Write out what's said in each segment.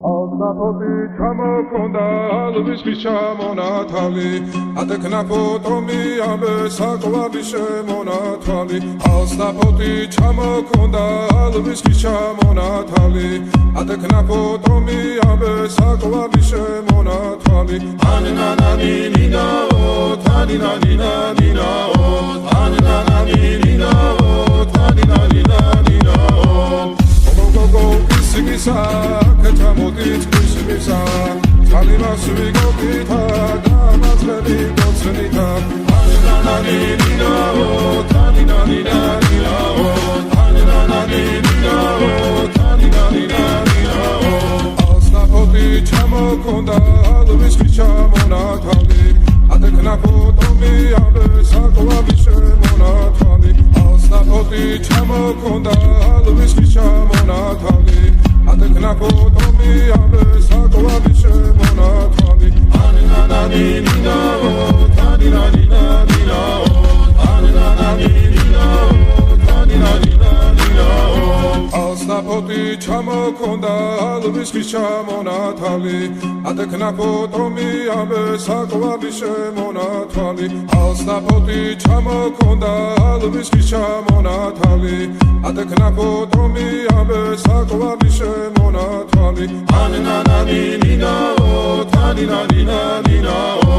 Alnapoti ჩამოქონდა ალვის ჩამონათალი ატექნა ფოტომი ამე საკვარი შემონათალი ალნაპoti ჩამოქონდა ალვის ჩამონათალი ატექნა ფოტომი ამე საკვარი შემონათალი ანანანინინაო თანინანინანინაო ანანანინინაო თანინანინანინაო Sigisa, kachamodit kusimisa, kalimas vigopita, damas veligotsenita. Anananina o, taninanina o, anananina o, taninanina o. Alnapoti chamokonda, alvis chamonatali, atekna fotomi abe sakovavi shemonatali. Alnapoti chamokonda, alvis chamonatali. Atekna fotomi abe sakovavi shemonatali Anananina o, taninanina o Anananina o, taninanina o Alnapoti çamokonda alvis chamonatali Atekna fotomi abe sakovavi shemonatali Alnapoti çamokonda alvis chamonatali Atekna fotomi abe sakovavi shemonatali Anananina o, taninanina o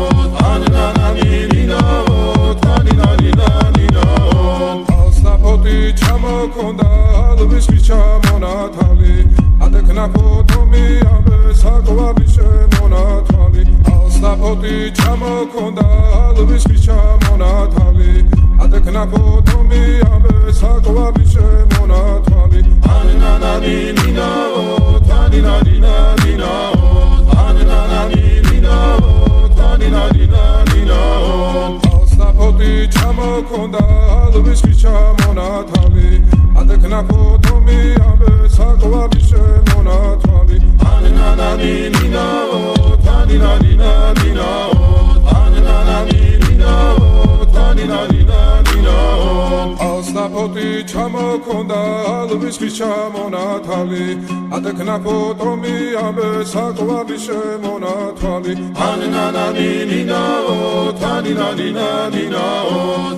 Anananina o, taninanina o Alnapoti çamokonda alvis chamonatali Atekna fotomi abe sakovavi shemonatali Alnapoti çamokonda alvis chamonatali Atekna fotomi abe sakovavi shemonatali Anananina o, taninanina o Anananina o, taninanina o Alnapoti çamokonda alvis chamonatali Atekna fotomi abe sakovavi shemonatali Anananina o, taninanina o Anananina o, taninanina o Alnapoti çamokonda alvis chamonatali Atekna fotomi abe sakovavi shemonatali Anananina o, taninanina o